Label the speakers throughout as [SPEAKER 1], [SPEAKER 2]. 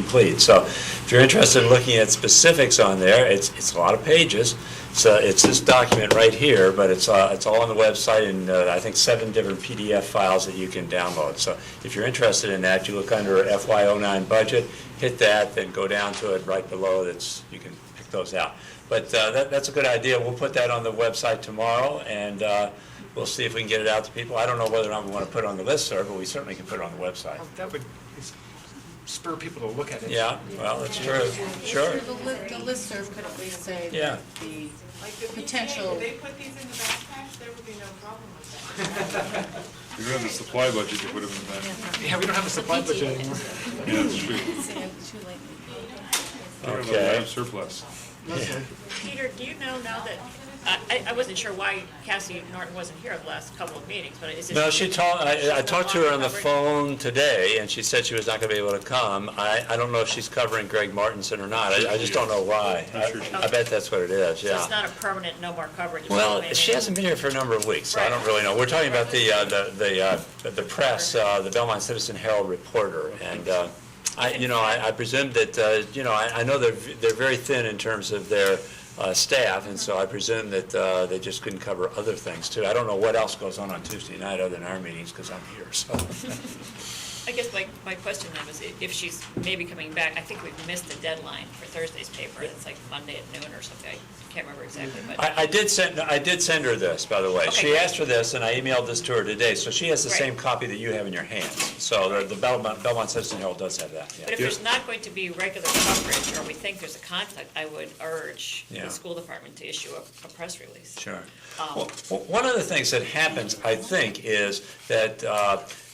[SPEAKER 1] complete. So if you're interested in looking at specifics on there, it's a lot of pages. So it's this document right here, but it's all on the website, and I think 7 different PDF files that you can download. So if you're interested in that, you look under FY09 budget, hit that, then go down to it right below. You can pick those out. But that's a good idea. We'll put that on the website tomorrow, and we'll see if we can get it out to people. I don't know whether or not we want to put it on the listserv, but we certainly can put it on the website.
[SPEAKER 2] Well, that would spur people to look at it.
[SPEAKER 1] Yeah, well, that's true. Sure.
[SPEAKER 3] The listserv could at least say
[SPEAKER 1] Yeah.
[SPEAKER 3] the
[SPEAKER 4] Like the
[SPEAKER 3] potential.
[SPEAKER 4] If they put these in the backpacks, there would be no problem with that.
[SPEAKER 5] We don't have the supply budget to put them in that.
[SPEAKER 2] Yeah, we don't have a supply budget anymore.
[SPEAKER 5] Yeah, that's true. We don't have a lab surplus.
[SPEAKER 6] Peter, do you know now that, I wasn't sure why Cassie Norton wasn't here the last couple of meetings, but is it?
[SPEAKER 1] No, I talked to her on the phone today, and she said she was not going to be able to come. I don't know if she's covering Greg Martinson or not. I just don't know why. I bet that's what it is,
[SPEAKER 6] So
[SPEAKER 1] yeah.
[SPEAKER 6] it's not a permanent, no more coverage? it's
[SPEAKER 1] Well,
[SPEAKER 6] only-
[SPEAKER 1] she hasn't been here for a number of weeks, so I don't really know. We're talking about the press, the Belmont Citizen Herald reporter, and I presume that I know they're very thin in terms of their staff, and so I presume that they just couldn't cover other things too. I don't know what else goes on Tuesday night other than our meetings because I'm here. So.
[SPEAKER 6] I guess my question then was if she's maybe coming back. I think we've missed the deadline for Thursday's paper. It's like Monday at noon or something. I can't remember exactly, but
[SPEAKER 1] I did send her this, by the way.
[SPEAKER 6] Okay,
[SPEAKER 1] She
[SPEAKER 6] great.
[SPEAKER 1] asked for this, and I emailed this to her today. So she has the
[SPEAKER 6] Right.
[SPEAKER 1] same copy that you have in your hands. So the Belmont Citizen Herald does have that.
[SPEAKER 6] But if there's not going to be regular coverage, or we think there's a conflict, I would urge
[SPEAKER 1] Yeah.
[SPEAKER 6] the school department to issue a press release.
[SPEAKER 1] Sure.
[SPEAKER 6] Um,
[SPEAKER 1] Well, one of the things that happens, I think, is that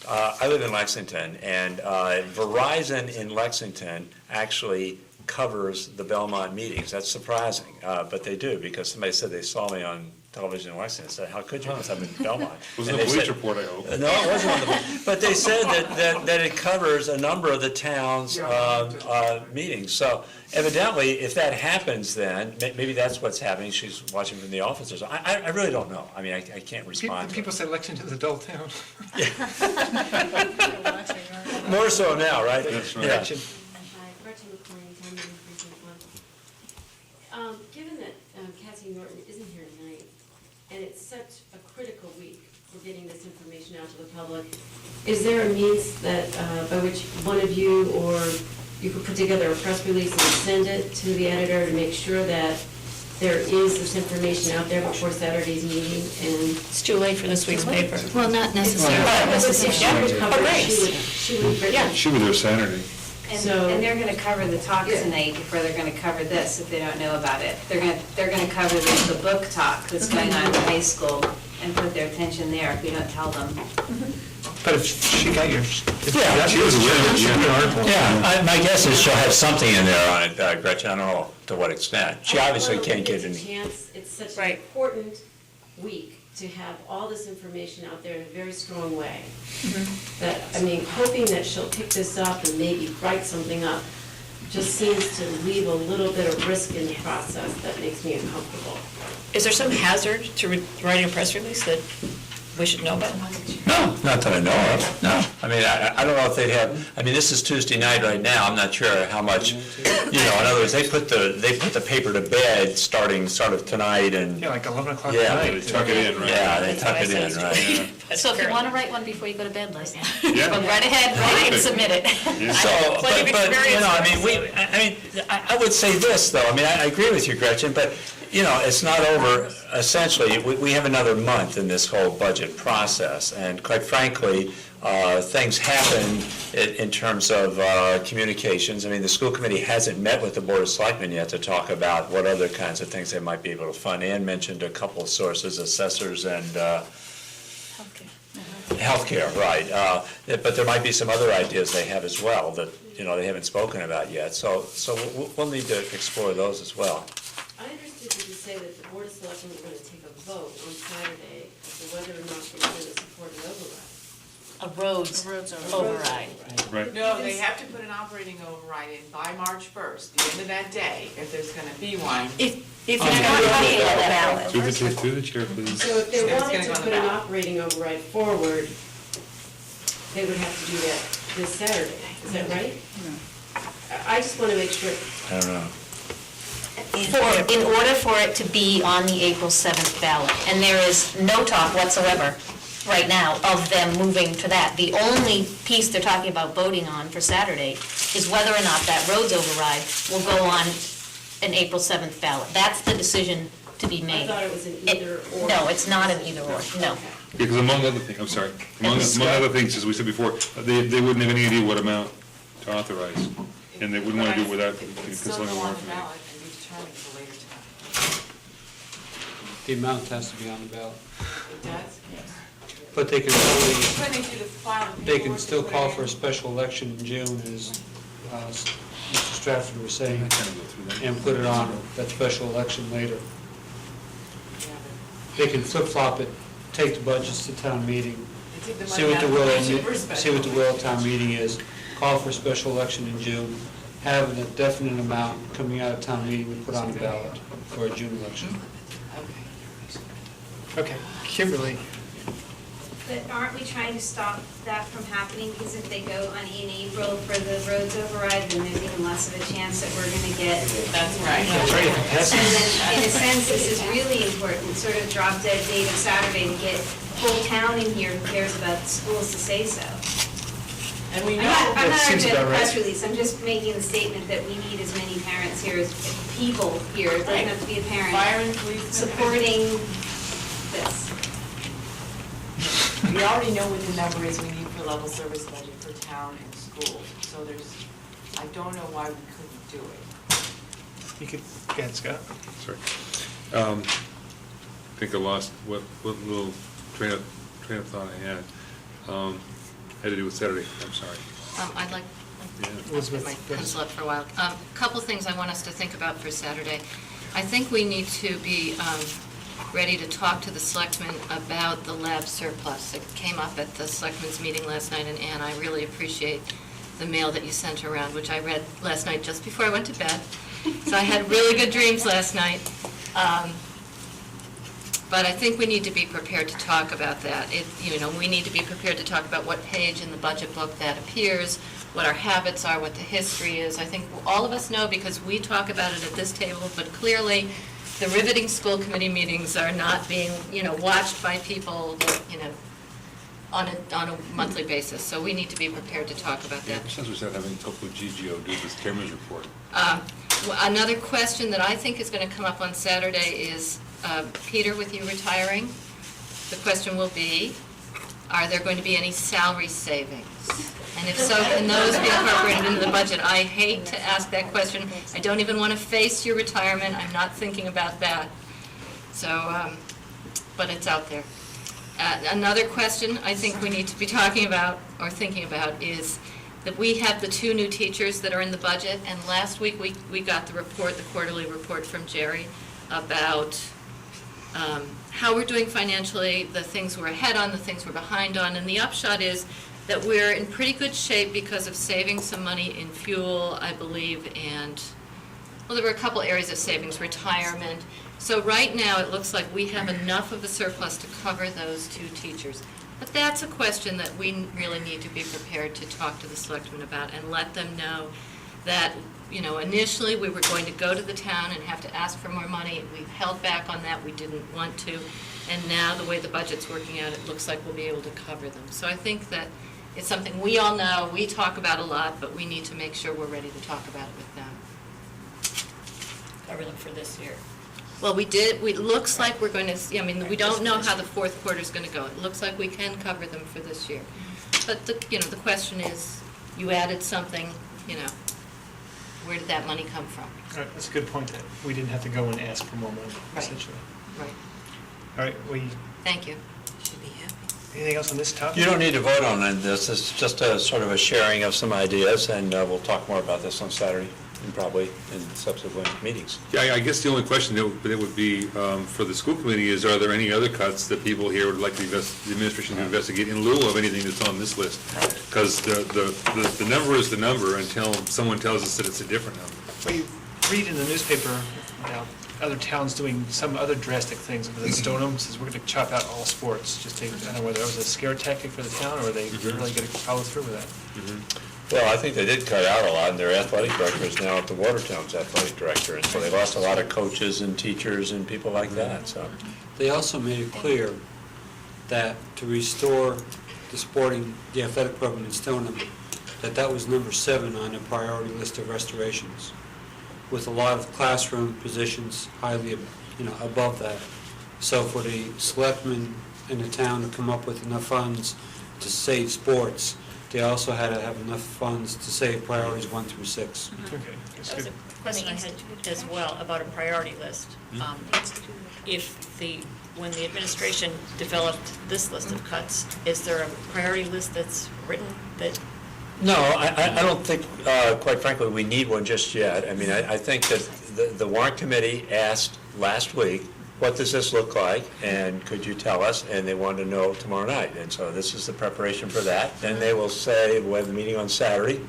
[SPEAKER 1] I live in Lexington, and Verizon in Lexington actually covers the Belmont meetings. That's surprising, but they do, because somebody said they saw me on television in Lexington. I said, how could you? Because I'm in Belmont.
[SPEAKER 5] Was it
[SPEAKER 1] And
[SPEAKER 5] a
[SPEAKER 1] they
[SPEAKER 5] police
[SPEAKER 1] said-
[SPEAKER 5] report, I hope?
[SPEAKER 1] No, it wasn't on the, but they said that it covers a number of the town's meetings. So evidently, if that happens, then maybe that's what's happening. She's watching from the office or something. I really don't know. I mean, I can't respond to
[SPEAKER 2] People
[SPEAKER 1] it.
[SPEAKER 2] say Lexington's a dull town.
[SPEAKER 1] More so now, right?
[SPEAKER 5] That's right.
[SPEAKER 1] Yeah.
[SPEAKER 2] Gretchen.
[SPEAKER 7] Hi, Gretchen McClain, Town Meeting Precinct 1. Given that Cassie Norton isn't here tonight, and it's such a critical week for getting this information out to the public, is there a means that, by which one of you or you could put together a press release and send it to the editor to make sure that there is this information out there before Saturday's meeting? And
[SPEAKER 6] It's too late for this week's paper.
[SPEAKER 8] Well, not necessarily.
[SPEAKER 7] if she would cover it, she would bring it.
[SPEAKER 5] She was there Saturday.
[SPEAKER 7] So-
[SPEAKER 8] And they're gonna cover the talk
[SPEAKER 7] Yeah.
[SPEAKER 8] tonight before they're gonna cover this, if they don't know about it. They're gonna cover the book talk that's going on in the high school and put their attention there if we don't tell them.
[SPEAKER 2] But if she got your,
[SPEAKER 1] Yeah,
[SPEAKER 5] she was aware,
[SPEAKER 2] Should be an article.
[SPEAKER 1] Yeah, my guess is she'll have something in there on it, Gretchen. I don't know to what extent. She obviously
[SPEAKER 7] I don't
[SPEAKER 1] can't
[SPEAKER 7] think
[SPEAKER 1] get
[SPEAKER 7] it's
[SPEAKER 1] any.
[SPEAKER 7] a chance. It's such an
[SPEAKER 6] Right.
[SPEAKER 7] important week to have all this information out there in a very strong way. That, I mean, hoping that she'll pick this up and maybe write something up just seems to leave a little bit of risk in the process that makes me uncomfortable.
[SPEAKER 6] Is there some hazard to writing a press release that we should know about?
[SPEAKER 1] No, not that I know of, no. I mean, I don't know if they'd have, I mean, this is Tuesday night right now, I'm not sure how much, in other words, they put the paper to bed starting sort of tonight and,
[SPEAKER 2] Yeah, like 11 o'clock
[SPEAKER 1] Yeah.
[SPEAKER 2] tonight.
[SPEAKER 5] They tuck it in, right?
[SPEAKER 1] yeah, they tuck it in, right?
[SPEAKER 8] So if you wanna write one before you go to bed, Leslie,
[SPEAKER 5] Yeah.
[SPEAKER 8] go right ahead, write it and submit it.
[SPEAKER 1] So,
[SPEAKER 6] Plenty of
[SPEAKER 1] but,
[SPEAKER 6] experience.
[SPEAKER 1] I would say this, though, I mean, I agree with you, Gretchen, but, it's not over, essentially, we have another month in this whole budget process, and quite frankly, things happen in terms of communications. I mean, the school committee hasn't met with the Board of Selectmen yet to talk about what other kinds of things they might be able to fund. Ann mentioned a couple of sources, assessors and healthcare, right. But there might be some other ideas they have as well that, they haven't spoken about yet. So we'll need to explore those as well.
[SPEAKER 7] I understood you to say that the Board of Selectmen were going to take a vote on Saturday as to whether or not they were going to support an override.
[SPEAKER 6] A roads override.
[SPEAKER 5] Right.
[SPEAKER 4] No, they have to put an operating override in by March 1st, the end of that day, if there's gonna be one.
[SPEAKER 6] If
[SPEAKER 8] It's not money on the ballot.
[SPEAKER 5] To the chair, please.
[SPEAKER 7] So if they
[SPEAKER 4] It's
[SPEAKER 7] wanted
[SPEAKER 4] gonna
[SPEAKER 7] to
[SPEAKER 4] go on
[SPEAKER 7] put
[SPEAKER 4] the
[SPEAKER 7] an
[SPEAKER 4] ballot.
[SPEAKER 7] operating override forward, they would have to do that this Saturday, is that right? I I just want to make sure,
[SPEAKER 1] I don't know.
[SPEAKER 9] In order for it to be on the April 7th ballot, and there is no talk whatsoever right now of them moving to that. The only piece they're talking about voting on for Saturday is whether or not that roads override will go on an April 7th ballot. That's the decision to be
[SPEAKER 7] I
[SPEAKER 9] made.
[SPEAKER 7] thought it was an either or.
[SPEAKER 9] No, it's not an either or, no.
[SPEAKER 7] Okay.
[SPEAKER 5] Because among other things, I'm sorry, among other things, as we said before, they wouldn't have any idea what amount to authorize, and they wouldn't want to do it without
[SPEAKER 4] It could still
[SPEAKER 5] consulting
[SPEAKER 4] go
[SPEAKER 5] more
[SPEAKER 4] on the
[SPEAKER 5] information.
[SPEAKER 4] ballot and be determined at a later time.
[SPEAKER 2] The amount has to be on the ballot.
[SPEAKER 4] It does? Yes.
[SPEAKER 2] But they can only,
[SPEAKER 4] Couldn't they do the file?
[SPEAKER 2] they can still call for a special election in June, as Mr. Stratford was saying,
[SPEAKER 5] I kind of go through that.
[SPEAKER 2] and put it on that special election later. They can flip-flop it, take the budgets to town meeting, see what the will of town meeting is, call for a special election in June, have a definite amount coming out of town meeting we put on the ballot for a June election. Okay, Kimberly,
[SPEAKER 8] But aren't we trying to stop that from happening? Because if they go on in April for the roads override, then there's even less of a chance that we're gonna get.
[SPEAKER 4] That's right.
[SPEAKER 2] that's right, if it passes.
[SPEAKER 8] And then, in a sense, this is really important, sort of drop dead date of Saturday to get whole town in here who cares about the schools to say so.
[SPEAKER 4] And we
[SPEAKER 8] I'm
[SPEAKER 4] know,
[SPEAKER 8] not
[SPEAKER 2] That seems
[SPEAKER 8] arguing
[SPEAKER 2] about
[SPEAKER 8] the
[SPEAKER 2] right.
[SPEAKER 8] press release, I'm just making the statement that we need as many parents here as people here, it doesn't have to be a parent,
[SPEAKER 4] fire and police.
[SPEAKER 8] supporting this.
[SPEAKER 4] We already know what the number is we need for level service budget for town and schools. So I don't know why we couldn't do it.
[SPEAKER 2] you could, go ahead, Scott.
[SPEAKER 5] Sorry. I think I lost what little train of thought I had. Had to do with Saturday, I'm sorry.
[SPEAKER 10] I'd like,
[SPEAKER 5] Yeah.
[SPEAKER 2] Elizabeth,
[SPEAKER 10] get my
[SPEAKER 2] go ahead.
[SPEAKER 10] pencil up for a while. Couple things I want us to think about for Saturday. I think we need to be ready to talk to the selectmen about the lab surplus. It came up at the selectmen's meeting last night, and Ann, I really appreciate the mail that you sent around, which I read last night just before I went to bed. So I had really good dreams last night. But I think we need to be prepared to talk about that. We need to be prepared to talk about what page in the budget book that appears, what our habits are, what the history is. I think all of us know because we talk about it at this table, but clearly the riveting school committee meetings are not being, watched by people, on a monthly basis. So we need to be prepared to talk about
[SPEAKER 5] Yeah,
[SPEAKER 10] that.
[SPEAKER 5] since we started having Topo GGO do this chairman's report.
[SPEAKER 10] Another question that I think is going to come up on Saturday is, Peter, with you retiring, the question will be, are there going to be any salary savings? And if so, can those be incorporated into the budget? I hate to ask that question. I don't even want to face your retirement. I'm not thinking about that. So, but it's out there. Another question I think we need to be talking about or thinking about is that we have the 2 new teachers that are in the budget, and last week we got the quarterly report from Jerry about how we're doing financially, the things we're ahead on, the things we're behind on, and the upshot is that we're in pretty good shape because of saving some money in fuel, I believe, and, well, there were a couple areas of savings, retirement. So right now, it looks like we have enough of a surplus to cover those 2 teachers. But that's a question that we really need to be prepared to talk to the selectmen about and let them know that, initially we were going to go to the town and have to ask for more money. We've held back on that. We didn't want to. And now, the way the budget's working out, it looks like we'll be able to cover them. So I think that it's something we all know, we talk about a lot, but we need to make sure we're ready to talk about it with them.
[SPEAKER 6] Cover them for this year.
[SPEAKER 10] Well, it looks like we're going to, we don't know how the fourth quarter's going to go. It looks like we can cover them for this year. But the question is, you added something, where did that money come from?
[SPEAKER 2] All right, that's a good point, that we didn't have to go and ask for more money,
[SPEAKER 10] Right.
[SPEAKER 2] essentially.
[SPEAKER 10] Right.
[SPEAKER 2] All right,
[SPEAKER 10] Thank you.
[SPEAKER 2] anything else on this topic?
[SPEAKER 1] You don't need to vote on this. It's just a sort of a sharing of some ideas, and we'll talk more about this on Saturday and probably in subsequent meetings.
[SPEAKER 5] Yeah, I guess the only question that would be for the school committee is, are there any other cuts that people here would like the administration to investigate in lieu of anything that's on this list? Because the number is the number until someone tells us that it's a different number.
[SPEAKER 2] Well, you read in the newspaper about other towns doing some other drastic things. Stoneham says we're going to chop out all sports. Just take, I don't know whether that was a scare tactic for the town or they really going to follow through with that.
[SPEAKER 1] Well, I think they did cut out a lot, and their athletic director is now at the Watertown's athletic director, and so they lost a lot of coaches and teachers and people like that, so.
[SPEAKER 2] They also made it clear that to restore the athletic program in Stoneham, that was number 7 on the priority list of restorations, with a lot of classroom positions highly, above that. So for the selectmen in the town to come up with enough funds to save sports, they also had to have enough funds to save priorities 1 through 6.
[SPEAKER 6] That was a question I had as well about a priority list. When the administration developed this list of cuts, is there a priority list that's written that?
[SPEAKER 1] No, I don't think, quite frankly, we need one just yet. I mean, I think that the warrant committee asked last week, what does this look like, and could you tell us? And they wanted to know tomorrow night, and so this is the preparation for that. Then they will say, we have the meeting on Saturday,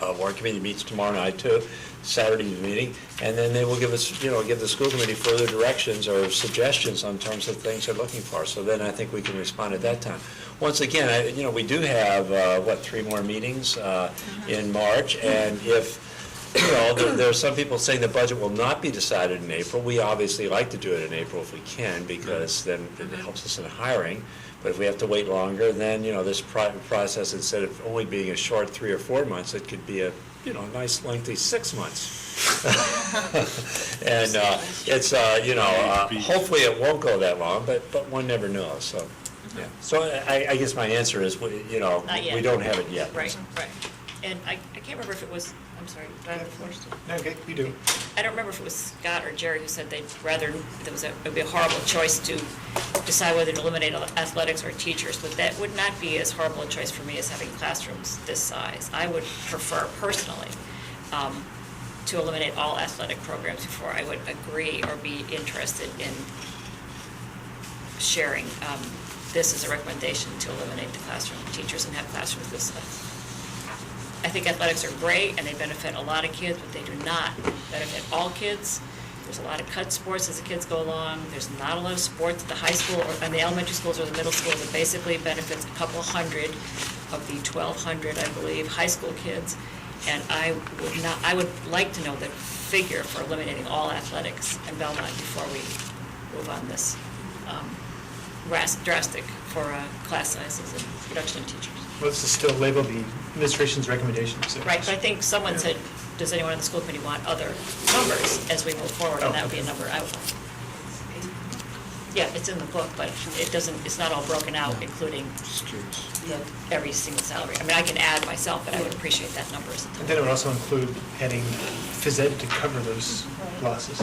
[SPEAKER 1] warrant committee meets tomorrow night too, Saturday's meeting, and then they will give us, give the school committee further directions or suggestions on terms of things they're looking for. So then I think we can respond at that time. Once again, we do have, 3 more meetings in March, and if, there are some people saying the budget will not be decided in April. We obviously like to do it in April if we can, because then it helps us in hiring. But if we have to wait longer, then, this process, instead of only being a short 3 or 4 months, it could be a, nice lengthy 6 months. And it's, hopefully it won't go that long, but one never knows, so, yeah. So I guess my answer is,
[SPEAKER 6] Not yet.
[SPEAKER 1] we don't have it yet.
[SPEAKER 6] Right. And I can't remember if it was, I'm sorry, do I have the floor still?
[SPEAKER 11] Okay, you do.
[SPEAKER 6] I don't remember if it was Scott or Jerry who said they'd rather, it would be a horrible choice to decide whether to eliminate athletics or teachers, but that would not be as horrible a choice for me as having classrooms this size. I would prefer personally to eliminate all athletic programs before I would agree or be interested in sharing this as a recommendation to eliminate the classroom teachers and have classrooms this size. I think athletics are great, and they benefit a lot of kids, but they do not benefit all kids. There's a lot of cut sports as the kids go along. There's not a lot of sports at the high school or in the elementary schools or the middle schools. It basically benefits a couple hundred of the 1,200, I believe, high school kids. And I would like to know the figure for eliminating all athletics in Belmont before we move on this drastic for class sizes and reduction in teachers.
[SPEAKER 11] Well, this is still labeled the administration's recommendation. So.
[SPEAKER 6] Right, but I think someone said, does anyone on the school committee want other numbers as we move forward? And that would be a number I would. Yeah, it's in the book, but it's not all broken out, including every single salary. I mean, I can add myself, but I would appreciate that number.
[SPEAKER 11] And then it would also include adding phys ed to cover those losses.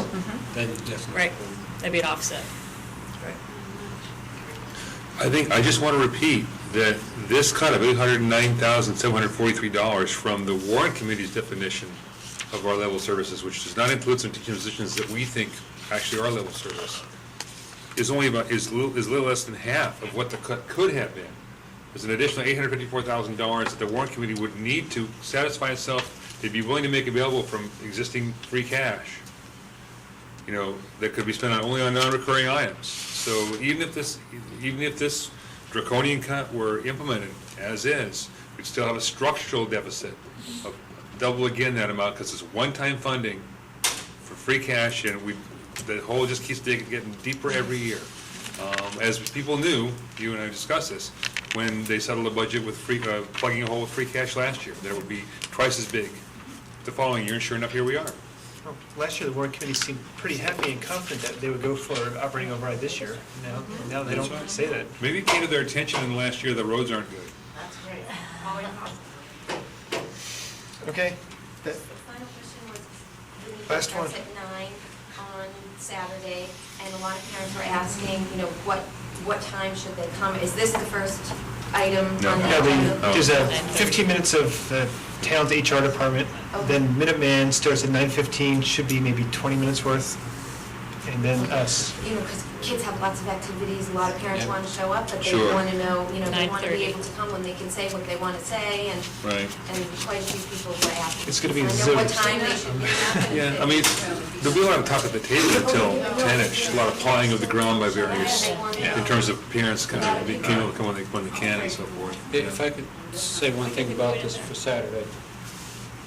[SPEAKER 2] Then definitely.
[SPEAKER 6] Right, that'd be an offset.
[SPEAKER 5] I just want to repeat that this cut of $809,743 from the warrant committee's definition of our level services, which does not include some teaching positions that we think actually are level service, is little less than half of what the cut could have been. There's an additional $854,000 that the warrant committee would need to satisfy itself. They'd be willing to make available from existing free cash, that could be spent only on non-recurring items. So even if this draconian cut were implemented as is, we'd still have a structural deficit of double again that amount, because it's one-time funding for free cash, and the hole just keeps getting deeper every year. As people knew, you and I discussed this, when they settled a budget with plugging a hole with free cash last year, that it would be twice as big the following year, and sure enough, here we are.
[SPEAKER 11] Well, last year, the warrant committee seemed pretty happy and confident that they would go for operating override this year. Now they don't say that.
[SPEAKER 5] Maybe it came to their attention in the last year the roads aren't good.
[SPEAKER 4] That's great.
[SPEAKER 11] Okay.
[SPEAKER 7] The final question was, the meeting
[SPEAKER 11] Last
[SPEAKER 7] starts
[SPEAKER 11] one.
[SPEAKER 7] at 9 on Saturday, and a lot of parents were asking, what time should they come? Is this the first item on the agenda?
[SPEAKER 11] There's 15 minutes of the town's HR department, then Minuteman starts at 9:15, should be maybe 20 minutes worth. and then us.
[SPEAKER 8] You know, because kids have lots of activities, a lot of parents
[SPEAKER 2] Yeah.
[SPEAKER 8] want to show up, but they
[SPEAKER 5] Sure.
[SPEAKER 8] want to know, you know, they want to be
[SPEAKER 6] 9:30.
[SPEAKER 8] able to come when they can say what they want to say, and
[SPEAKER 5] Right.
[SPEAKER 8] quite a few people were asking.
[SPEAKER 11] It's gonna be
[SPEAKER 8] I know
[SPEAKER 11] Zoom.
[SPEAKER 8] what time they should be up.
[SPEAKER 5] Yeah, I mean, there'll be a lot of talk at the table until 10-ish, a lot of pawing of the ground by various, in terms of parents kind of being able to come when they can and so forth.
[SPEAKER 2] If I could say one thing about this for Saturday.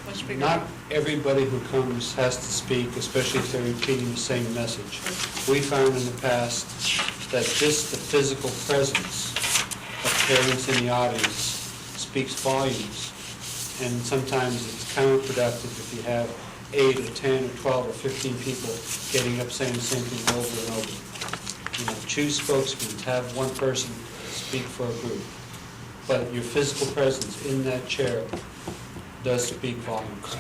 [SPEAKER 6] Much bigger.
[SPEAKER 2] Not everybody who comes has to speak, especially if they're repeating the same message. We found in the past that just the physical presence of parents in the audience speaks volumes. And sometimes it's counterproductive if you have 8 or 10 or 12 or 15 people getting up saying the same thing over and over. You know, choose spokesmen, have one person speak for a group. But your physical presence in that chair does speak volumes.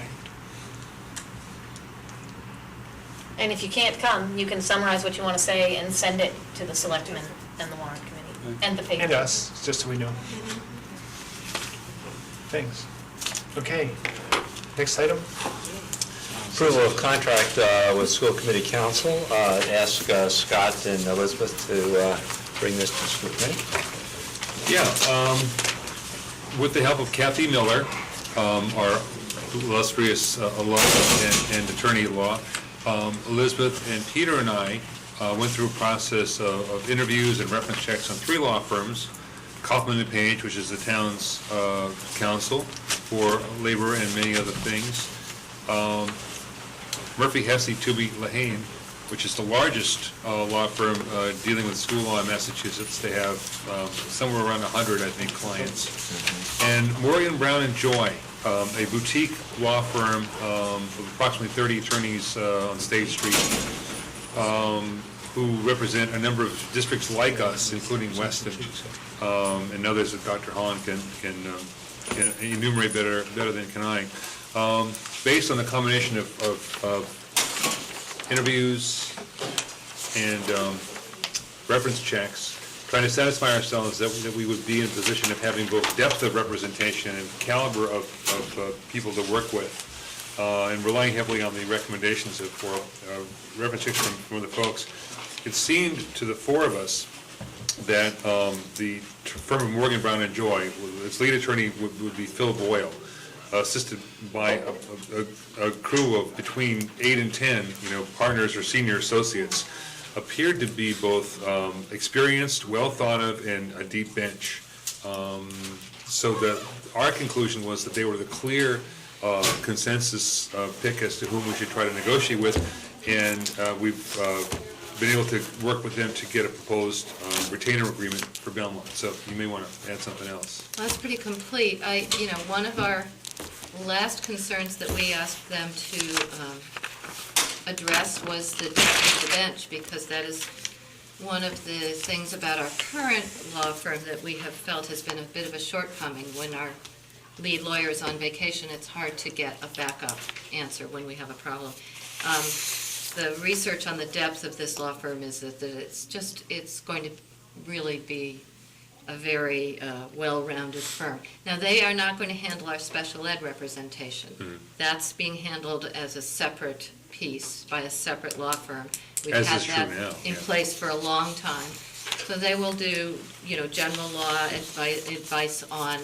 [SPEAKER 9] And if you can't come, you can summarize what you want to say and send it to the selectmen and the warrant committee, and the paper.
[SPEAKER 11] And us, just so we know. Thanks. Okay, next item?
[SPEAKER 1] Approval of contract with school committee council. Ask Scott and Elizabeth to bring this to school committee.
[SPEAKER 5] Yeah, with the help of Kathy Miller, our illustrious alum and attorney at law, Elizabeth and Peter and I went through a process of interviews and reference checks on 3 law firms, Kaufman and Page, which is the town's counsel for labor and many other things, Murphy, Hesse, Tooby, Lehane, which is the largest law firm dealing with school law in Massachusetts. They have somewhere around 100, I think, clients. And Morgan, Brown and Joy, a boutique law firm of approximately 30 attorneys on State Street, who represent a number of districts like us, including Weston, and others that Dr. Holland can enumerate better than can I. Based on the combination of interviews and reference checks, trying to satisfy ourselves that we would be in a position of having both depth of representation and caliber of people to work with, and relying heavily on the recommendations of reference checks from the folks. It seemed to the 4 of us that the firm of Morgan, Brown and Joy, its lead attorney would be Phil Boyle, assisted by a crew of between 8 and 10, partners or senior associates, appeared to be both experienced, well thought of, and a deep bench. So that our conclusion was that they were the clear consensus pick as to whom we should try to negotiate with, and we've been able to work with them to get a proposed retainer agreement for Belmont. So you may want to add something else.
[SPEAKER 10] Well, that's pretty complete. One of our last concerns that we asked them to address was the depth of the bench, because that is one of the things about our current law firm that we have felt has been a bit of a shortcoming. When our lead lawyer is on vacation, it's hard to get a backup answer when we have a problem. The research on the depth of this law firm is that it's going to really be a very well-rounded firm. Now, they are not going to handle our special ed representation.
[SPEAKER 5] Mm-hmm.
[SPEAKER 10] That's being handled as a separate piece by a separate law firm. We've
[SPEAKER 5] As
[SPEAKER 10] had
[SPEAKER 5] is true
[SPEAKER 10] that
[SPEAKER 5] now,
[SPEAKER 10] in
[SPEAKER 5] yeah.
[SPEAKER 10] place for a long time. So they will do, general law advice on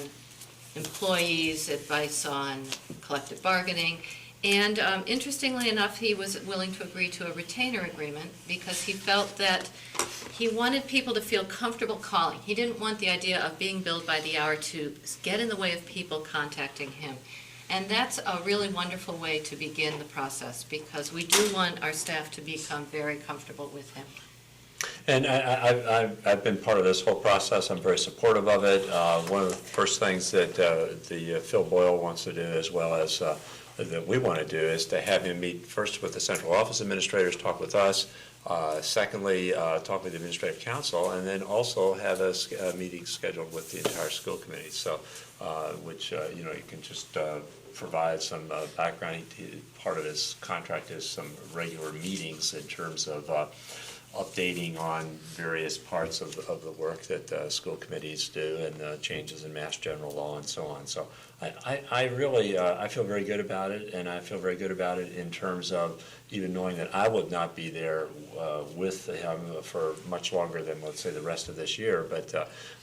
[SPEAKER 10] employees, advice on collective bargaining. And interestingly enough, he was willing to agree to a retainer agreement because he felt that he wanted people to feel comfortable calling. He didn't want the idea of being billed by the hour to get in the way of people contacting him. And that's a really wonderful way to begin the process, because we do want our staff to become very comfortable with him.
[SPEAKER 1] And I've been part of this whole process. I'm very supportive of it. One of the first things that the Phil Boyle wants to do, as well as that we want to do, is to have him meet first with the central office administrators, talk with us. Secondly, talk with the administrative council, and then also have a meeting scheduled with the entire school committee. So, which you can just provide some background. Part of his contract is some regular meetings in terms of updating on various parts of the work that school committees do and changes in Mass General Law and so on. So I really, I feel very good about it, and I feel very good about it in terms of even knowing that I would not be there with him for much longer than, let's say, the rest of this year. But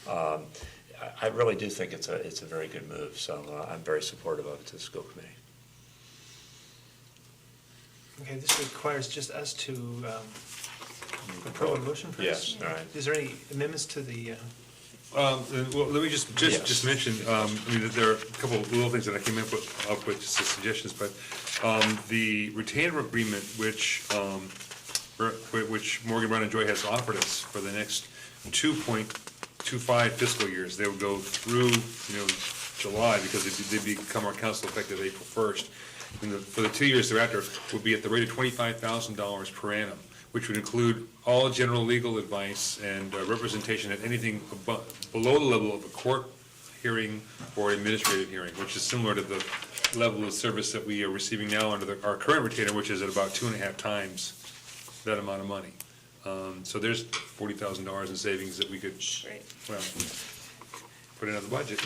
[SPEAKER 1] I really do think it's a very good move, so I'm very supportive of it to the school committee.
[SPEAKER 11] Okay, this requires just us to approve a motion for this?
[SPEAKER 1] Yes, all right.
[SPEAKER 11] Is there any amendments to the,
[SPEAKER 5] Well, let me just
[SPEAKER 1] Yes.
[SPEAKER 5] mention, I mean, there are a couple of little things that I came up with, just as suggestions, but the retainer agreement, which Morgan Brown and Joy has offered us for the next 2.25 fiscal years, they will go through, July, because they become our council effective April 1st. And for the 2 years thereafter, would be at the rate of $25,000 per annum, which would include all general legal advice and representation at anything below the level of a court hearing or administrative hearing, which is similar to the level of service that we are receiving now under our current retainer, which is at about 2.5 times that amount of money. So there's $40,000 in savings that we could, well, put into the budget.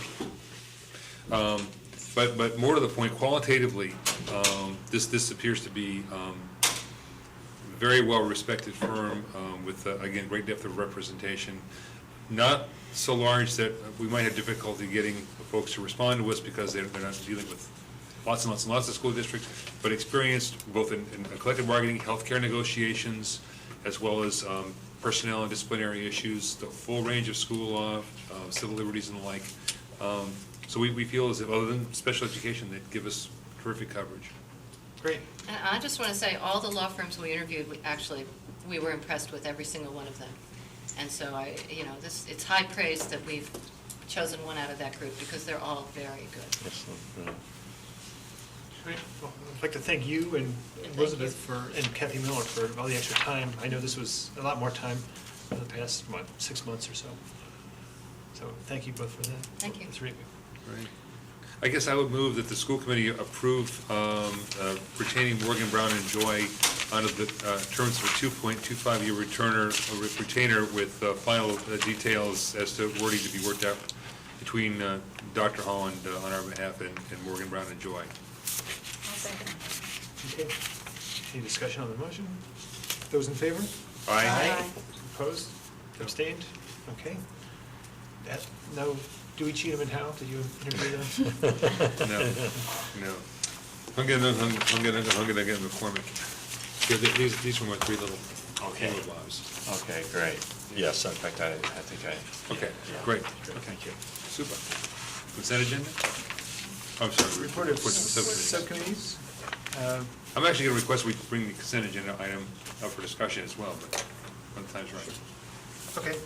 [SPEAKER 5] But more to the point, qualitatively, this appears to be very well-respected firm with, again, great depth of representation. Not so large that we might have difficulty getting folks to respond to us because they're not dealing with lots and lots and lots of school districts, but experienced both in collective bargaining, healthcare negotiations, as well as personnel and disciplinary issues, the full range of school law, civil liberties and the like. So we feel as if, other than special education, they'd give us terrific coverage.
[SPEAKER 11] great.
[SPEAKER 10] And I just want to say, all the law firms we interviewed, we were impressed with every single one of them. And so it's high praise that we've chosen one out of that group, because they're all very good.
[SPEAKER 11] Great. Well, I'd like to thank you and Elizabeth and Kathy Miller for all the extra time. I know this was a lot more time in the past, 6 months or so. So thank you both for that.
[SPEAKER 10] Thank you.
[SPEAKER 11] It's really good.
[SPEAKER 5] Right. I guess I would move that the school committee approve retaining Morgan Brown and Joy under the terms of a 2.25-year retainer with final details as to wording to be worked out between Dr. Holland on our behalf and Morgan Brown and Joy.
[SPEAKER 11] Okay. Any discussion on the motion? Those in favor?
[SPEAKER 5] Aye.
[SPEAKER 11] Opposed? Abstained? Okay. No, Dewey, Cheatham, and Howe, did you interview them?
[SPEAKER 5] No. I'm gonna get McCormick. These were my three little blobs.
[SPEAKER 1] Okay, great. Yes, in fact, I think
[SPEAKER 5] Okay,
[SPEAKER 1] yeah.
[SPEAKER 5] great.
[SPEAKER 1] Thank you.
[SPEAKER 5] Super. Consent agenda? I'm sorry.
[SPEAKER 11] Report of
[SPEAKER 5] Subcommittees.
[SPEAKER 11] subcommittees.
[SPEAKER 5] I'm actually gonna request we bring the consent agenda item up for discussion as well, but when the time's right.
[SPEAKER 11] Okay,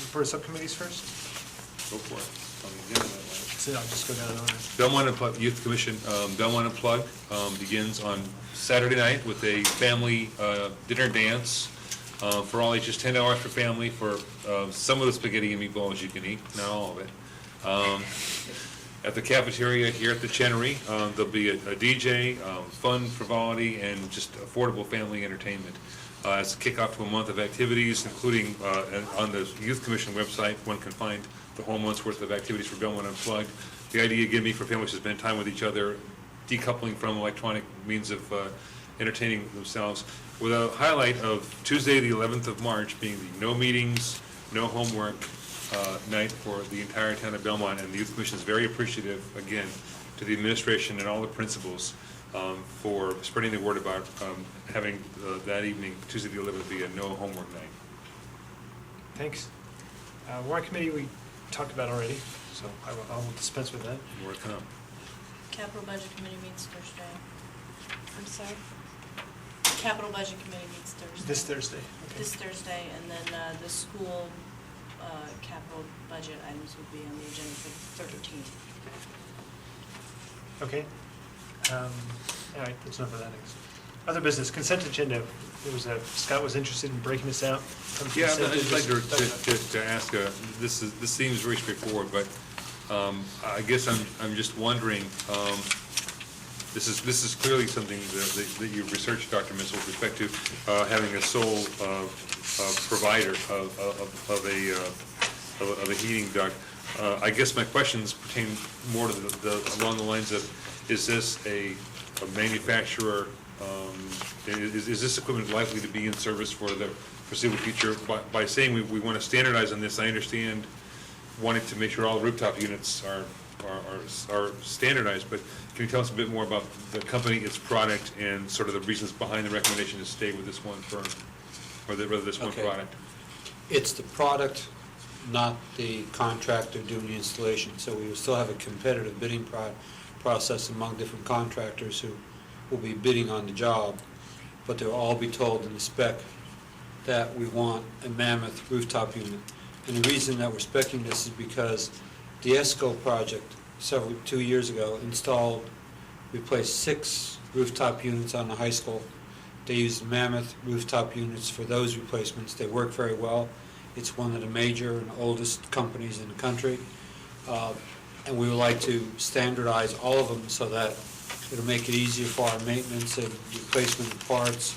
[SPEAKER 11] report of subcommittees first.
[SPEAKER 5] Go for it. On the agenda that way.
[SPEAKER 11] So I'll just go down in order.
[SPEAKER 5] Belmont Unplugged Youth Commission, Belmont Unplugged begins on Saturday night with a family dinner dance for all ages, $10 for family for some of the spaghetti and meatballs you can eat, not all of it. At the cafeteria here at the Chenery, there'll be a DJ, fun, frivolity, and just affordable family entertainment. It's a kickoff to a month of activities, including on the Youth Commission website, one can find the whole month's worth of activities for Belmont Unplugged. The idea, again, being for families to spend time with each other, decoupling from electronic means of entertaining themselves, with a highlight of Tuesday, the 11th of March, being the no meetings, no homework night for the entire town of Belmont. And the Youth Commission is very appreciative, again, to the administration and all the principals for spreading the word about having that evening, Tuesday the 11th, be a no homework night.
[SPEAKER 11] Thanks. Warrant committee, we talked about already, so I will dispense with that.
[SPEAKER 5] More to come.
[SPEAKER 3] Capital Budget Committee meets Thursday. I'm sorry? Capital Budget Committee meets Thursday.
[SPEAKER 11] This Thursday. Okay.
[SPEAKER 3] This Thursday, and then the school capital budget items would be on the agenda for the 13th.
[SPEAKER 11] Okay. All right, that's enough of that. Other business, consent agenda. There was Scott was interested in breaking this out. from
[SPEAKER 5] Yeah,
[SPEAKER 11] consent
[SPEAKER 5] I'd like
[SPEAKER 11] agenda.
[SPEAKER 5] to ask, this seems very straightforward, but I guess I'm just wondering, this is clearly something that you've researched, Dr. Miss, with respect to having a sole provider of a heating duct. I guess my questions pertain more to along the lines of, is this a manufacturer, is this equipment likely to be in service for the foreseeable future? By saying we want to standardize on this, I understand wanting to make sure all rooftop units are standardized, but can you tell us a bit more about the company, its product, and sort of the reasons behind the recommendation to stay with this one firm, or rather this one
[SPEAKER 2] Okay.
[SPEAKER 5] product?
[SPEAKER 2] It's the product, not the contractor doing the installation. So we will still have a competitive bidding process among different contractors who will be bidding on the job, but they'll all be told in the spec that we want a Mammoth rooftop unit. And the reason that we're speccing this is because the ESCO project 2 years ago replaced 6 rooftop units on the high school. They used Mammoth rooftop units for those replacements. They work very well. It's one of the major and oldest companies in the country. And we would like to standardize all of them so that it'll make it easier for our maintenance and replacement of parts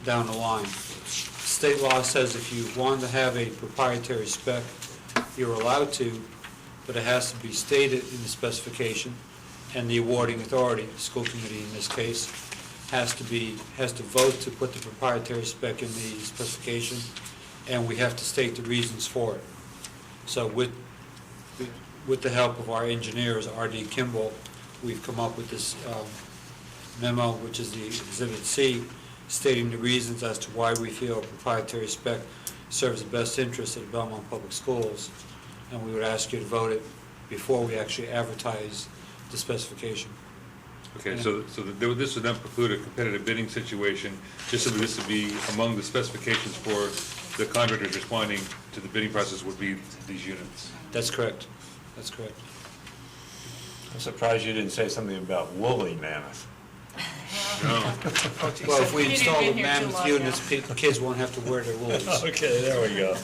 [SPEAKER 2] down the line. State law says if you want to have a proprietary spec, you're allowed to, but it has to be stated in the specification, and the awarding authority, the school committee in this case, has to vote to put the proprietary spec in the specification, and we have to state the reasons for it. So with the help of our engineers, R.D. Kimball, we've come up with this memo, which is the Exhibit C, stating the reasons as to why we feel a proprietary spec serves the best interest of the Belmont Public Schools, and we would ask you to vote it before we actually advertise the specification.
[SPEAKER 5] Okay, so this would not preclude a competitive bidding situation, just so that this would be among the specifications for the contractors responding to the bidding process would be these units.
[SPEAKER 2] That's correct. That's correct.
[SPEAKER 1] I'm surprised you didn't say something about woolly Mammoth.
[SPEAKER 5] No.
[SPEAKER 2] Well, if we
[SPEAKER 3] Peter's
[SPEAKER 2] install
[SPEAKER 3] been
[SPEAKER 2] the
[SPEAKER 3] here too
[SPEAKER 2] Mammoth
[SPEAKER 3] long
[SPEAKER 2] units, kids won't have to wear their woolies.
[SPEAKER 1] Okay, there we go.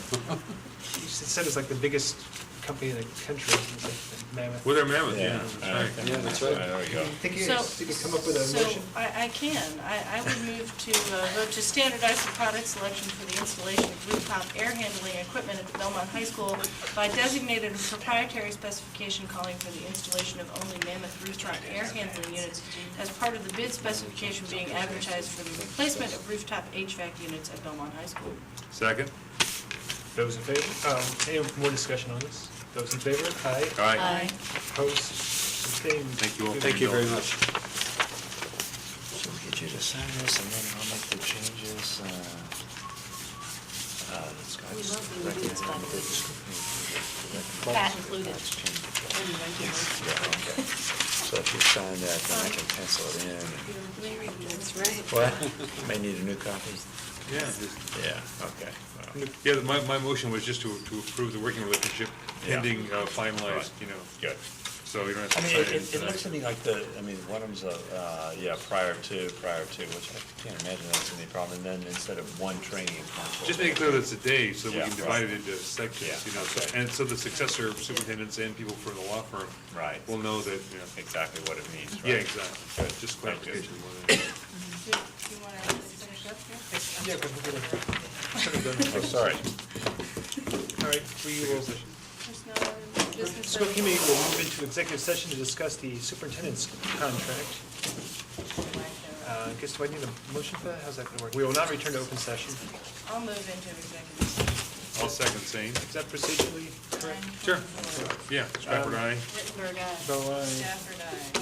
[SPEAKER 11] You said it's like the biggest company in the country, it's like Mammoth.
[SPEAKER 5] With their Mammoth,
[SPEAKER 1] Yeah,
[SPEAKER 5] yeah, that's right.
[SPEAKER 2] Yeah, that's right.
[SPEAKER 1] There we go.
[SPEAKER 11] Think you
[SPEAKER 3] So-
[SPEAKER 11] could come up with a motion?
[SPEAKER 3] So I can. I would move to vote to standardize the product selection for the installation of rooftop air handling equipment at the Belmont High School by designated proprietary specification calling for the installation of only Mammoth rooftop air handling units as part of the bid specification being advertised for the replacement of rooftop HVAC units at Belmont High School.
[SPEAKER 5] Second?
[SPEAKER 11] Those in favor? Any more discussion on this? Those in favor? Aye.
[SPEAKER 5] Aye.
[SPEAKER 11] Opposed? Abstained?
[SPEAKER 5] Thank you all.
[SPEAKER 2] Thank you very much.
[SPEAKER 1] So we'll get you to sign this, and then I'll make the changes.
[SPEAKER 7] We love the leads by the
[SPEAKER 9] Pat included.
[SPEAKER 1] Yeah, okay. So if you sign that, then I can pencil it in.
[SPEAKER 7] That's right.
[SPEAKER 1] What? May need a new copy?
[SPEAKER 5] Yeah,
[SPEAKER 1] Yeah, okay. Well,
[SPEAKER 5] yeah, my motion was just to approve the working relationship
[SPEAKER 1] Yeah.
[SPEAKER 5] pending finalized,
[SPEAKER 1] Good.
[SPEAKER 5] so you don't have
[SPEAKER 1] I
[SPEAKER 5] to
[SPEAKER 1] mean,
[SPEAKER 5] sign it
[SPEAKER 1] it
[SPEAKER 5] tonight.
[SPEAKER 1] looks to me like one of them's prior to, which I can't imagine that's any problem. And then instead of one training and console.
[SPEAKER 5] Just make it clear that it's a day, so we
[SPEAKER 1] Yeah,
[SPEAKER 5] can divide
[SPEAKER 1] right.
[SPEAKER 5] it into sections,
[SPEAKER 1] Yeah,
[SPEAKER 5] so-
[SPEAKER 1] okay.
[SPEAKER 5] and so the successor superintendents and people from the law firm
[SPEAKER 1] Right.
[SPEAKER 5] will know that,
[SPEAKER 1] Exactly what it means, right?
[SPEAKER 5] yeah, exactly,
[SPEAKER 1] Good.
[SPEAKER 5] just
[SPEAKER 1] Sounds good.
[SPEAKER 5] clarification.
[SPEAKER 3] Do you want to finish up here?
[SPEAKER 11] Yeah, but we're gonna.
[SPEAKER 1] Oh, sorry.
[SPEAKER 11] All right, we will,
[SPEAKER 3] There's no business.
[SPEAKER 11] school committee will move into executive session to discuss the superintendent's contract. I guess, do I need a motion for that? How's that gonna work? We will not return to open session.
[SPEAKER 3] I'll move into executive session.
[SPEAKER 5] All second same.
[SPEAKER 11] Is that procedurally correct?
[SPEAKER 5] Sure. Yeah, Stratford, aye.
[SPEAKER 3] Wittenberg, aye.
[SPEAKER 11] Bo, aye.
[SPEAKER 3] Stafford, aye.